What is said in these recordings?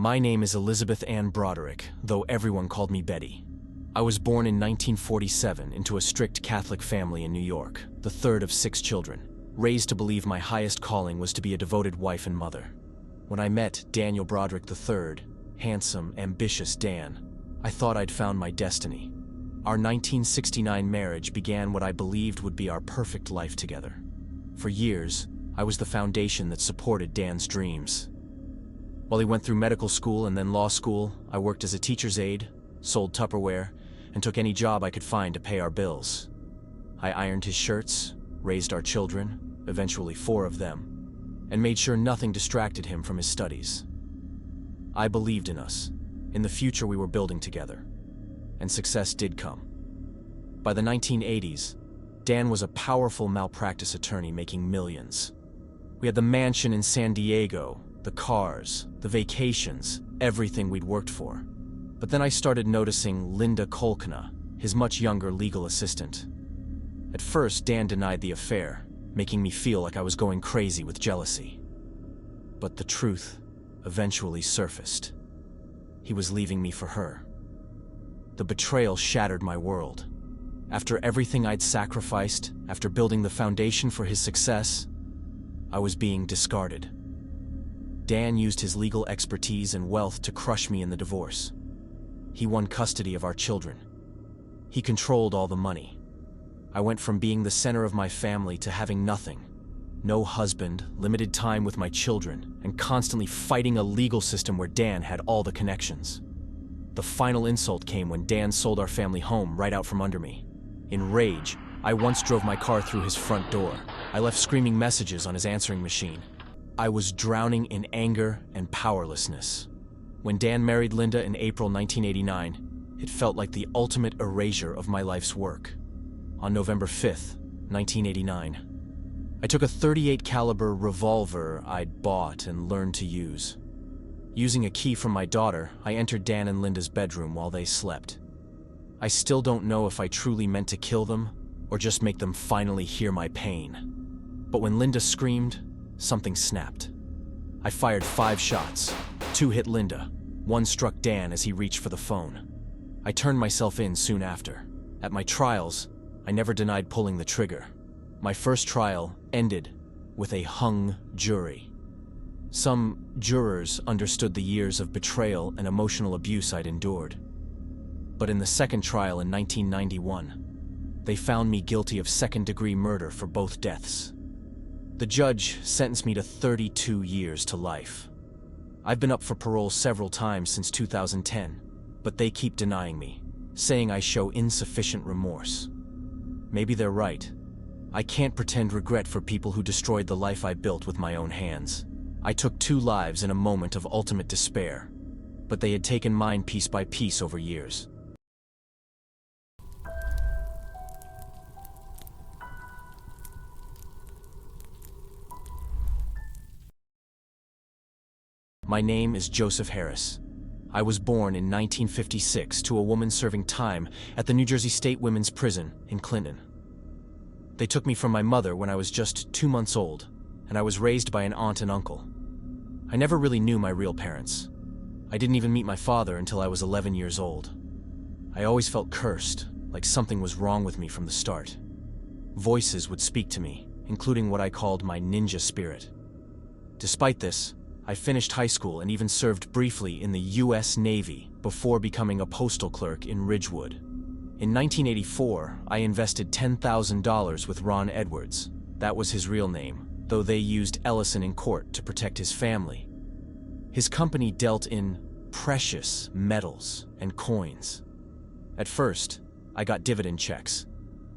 My name is Elisabeth Anne Broderick, though everyone called me Betty. I was born in 1947 into a strict Catholic family in New York, the third of 6 children, raised to believe my highest calling was to be a devoted wife and mother. When I met Daniel Broderick III, handsome, ambitious Dan, I thought I'd found my destiny. Our 1969 marriage began what I believed would be our perfect life together. For years, I was the foundation that supported Dan's dreams. While he went through medical school and then law school, I worked as a teacher's aide, sold Tupperware, and took any job I could find to pay our bills. I ironed his shirts, raised our children, eventually 4 of them, and made sure nothing distracted him from his studies. I believed in us, in the future we were building together, and success did come. By the 1980s, Dan was a powerful malpractice attorney making millions. We had the mansion in San Diego, the cars, the vacations, everything we'd worked for. But then I started noticing Linda Kolkna, his much younger legal assistant. At first, Dan denied the affair, making me feel like I was going crazy with jealousy. But the truth eventually surfaced. He was leaving me for her. The betrayal shattered my world. After everything I'd sacrificed, after building the foundation for his success, I was being discarded. Dan used his legal expertise and wealth to crush me in the divorce. He won custody of our children. He controlled all the money. I went from being the center of my family to having nothing. No husband, limited time with my children, and constantly fighting a legal system where Dan had all the connections. The final insult came when Dan sold our family home right out from under me. In rage, I once drove my car through his front door. I left screaming messages on his answering machine. I was drowning in anger and powerlessness. When Dan married Linda in April 1989, it felt like the ultimate erasure of my life's work. On November 5th, 1989, I took a .38 caliber revolver I'd bought and learned to use. Using a key from my daughter, I entered Dan and Linda's bedroom while they slept. I still don't know if I truly meant to kill them or just make them finally hear my pain. But when Linda screamed, something snapped. I fired 5 shots. 2 hit Linda. 1 struck Dan as he reached for the phone. I turned myself in soon after. At my trials, I never denied pulling the trigger. My first trial ended with a hung jury. Some jurors understood the years of betrayal and emotional abuse I'd endured. But in the second trial in 1991, they found me guilty of second-degree murder for both deaths. The judge sentenced me to 32 years to life. I've been up for parole several times since 2010, but they keep denying me, saying I show insufficient remorse. Maybe they're right. I can't pretend regret for people who destroyed the life I built with my own hands. I took 2 lives in a moment of ultimate despair, but they had taken mine piece by piece over years. My name is Joseph Harris. I was born in 1956 to a woman serving time at the New Jersey State Women's Prison in Clinton. They took me from my mother when I was just 2 months old, and I was raised by an aunt and uncle. I never really knew my real parents. I didn't even meet my father until I was 11 years old. I always felt cursed, like something was wrong with me from the start. Voices would speak to me, including what I called my ninja spirit. Despite this, I finished high school and even served briefly in the U.S. Navy before becoming a postal clerk in Ridgewood. In 1984, I invested $10,000 with Ron Edwards. That was his real name, though they used Ellison in court to protect his family. His company dealt in precious metals and coins. At first, I got dividend checks,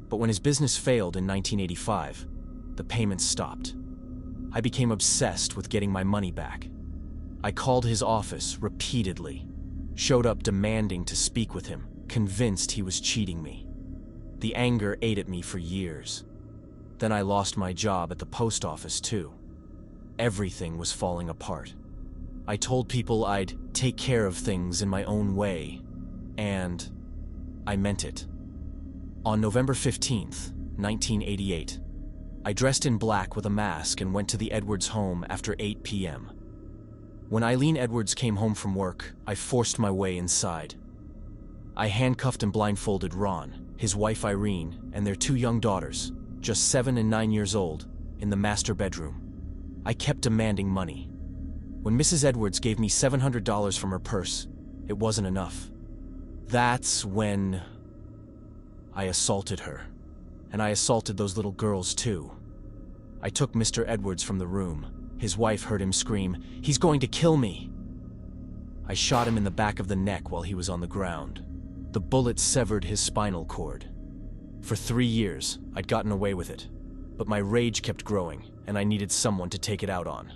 but when his business failed in 1985, the payments stopped. I became obsessed with getting my money back. I called his office repeatedly, showed up demanding to speak with him, convinced he was cheating me. The anger ate at me for years. Then I lost my job at the post office too. Everything was falling apart. I told people I'd take care of things in my own way, and I meant it. On November 15th, 1988, I dressed in black with a mask and went to the Edwards home after 8 p.m. When Eileen Edwards came home from work, I forced my way inside. I handcuffed and blindfolded Ron, his wife Irene, and their 2 young daughters, just 7 and 9 years old, in the master bedroom. I kept demanding money. When Mrs. Edwards gave me $700 from her purse, it wasn't enough. That's when I assaulted her. And I assaulted those little girls too. I took Mr. Edwards from the room. His wife heard him scream, "He's going to kill me!" I shot him in the back of the neck while he was on the ground. The bullet severed his spinal cord. For 3 years, I'd gotten away with it. But my rage kept growing, and I needed someone to take it out on.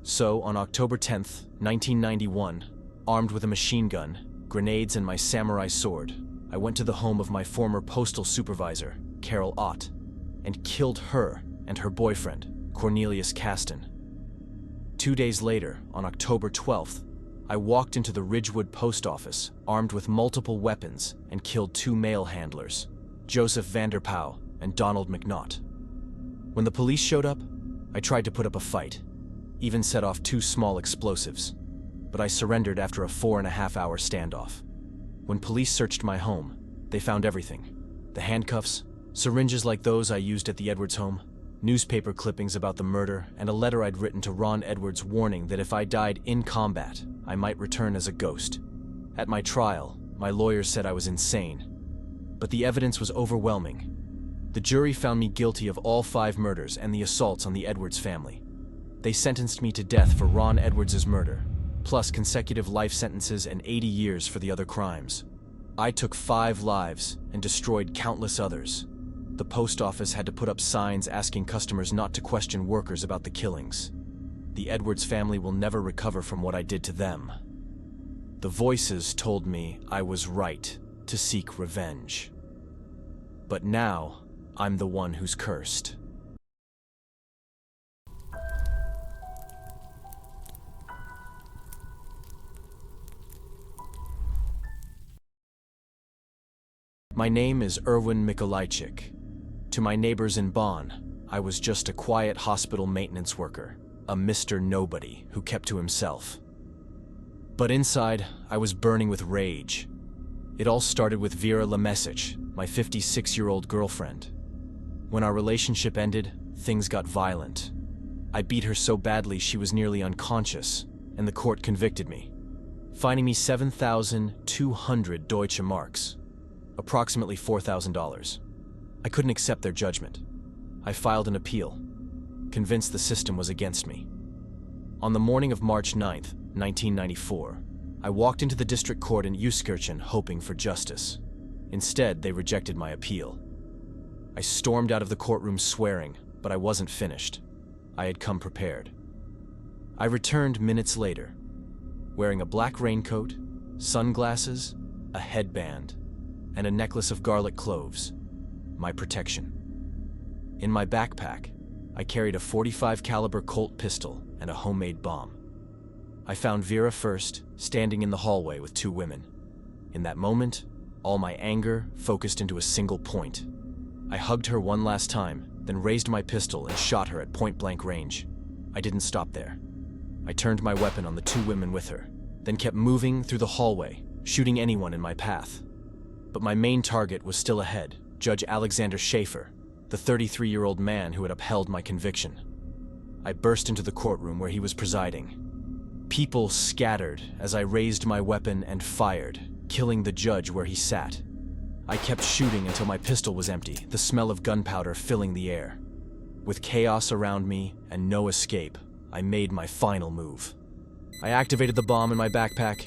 So, on October 10th, 1991, armed with a machine gun, grenades, and my samurai sword, I went to the home of my former postal supervisor, Carol Ott, and killed her and her boyfriend, Cornelius Caston. 2 days later, on October 12th, I walked into the Ridgewood post office, armed with multiple weapons, and killed 2 mail handlers, Joseph Vanderpauw and Donald McNaught. When the police showed up, I tried to put up a fight, even set off 2 small explosives, but I surrendered after a 4.5-hour standoff. When police searched my home, they found everything: the handcuffs, syringes like those I used at the Edwards home, newspaper clippings about the murder, and a letter I'd written to Ron Edwards warning that if I died in combat, I might return as a ghost. At my trial, my lawyers said I was insane, but the evidence was overwhelming. The jury found me guilty of all 5 murders and the assaults on the Edwards family. They sentenced me to death for Ron Edwards' murder, plus consecutive life sentences and 80 years for the other crimes. I took 5 lives and destroyed countless others. The post office had to put up signs asking customers not to question workers about the killings. The Edwards family will never recover from what I did to them. The voices told me I was right to seek revenge. But now, I'm the one who's cursed. My name is Erwin Mikolajczyk. To my neighbors in Bonn, I was just a quiet hospital maintenance worker, a Mr. Nobody who kept to himself. But inside, I was burning with rage. It all started with Vera Lemesic, my 56-year-old girlfriend. When our relationship ended, things got violent. I beat her so badly she was nearly unconscious, and the court convicted me, fining me 7,200 Deutsche Marks, approximately $4,000. I couldn't accept their judgment. I filed an appeal, convinced the system was against me. On the morning of March 9th, 1994, I walked into the district court in Euskirchen hoping for justice. Instead, they rejected my appeal. I stormed out of the courtroom swearing, but I wasn't finished. I had come prepared. I returned minutes later, wearing a black raincoat, sunglasses, a headband, and a necklace of garlic cloves, my protection. In my backpack, I carried a .45 caliber Colt pistol and a homemade bomb. I found Vera first, standing in the hallway with 2 women. In that moment, all my anger focused into a single point. I hugged her one last time, then raised my pistol and shot her at point-blank range. I didn't stop there. I turned my weapon on the 2 women with her, then kept moving through the hallway, shooting anyone in my path. But my main target was still ahead, Judge Alexander Schaefer, the 33-year-old man who had upheld my conviction. I burst into the courtroom where he was presiding. People scattered as I raised my weapon and fired, killing the judge where he sat. I kept shooting until my pistol was empty, the smell of gunpowder filling the air. With chaos around me and no escape, I made my final move. I activated the bomb in my backpack,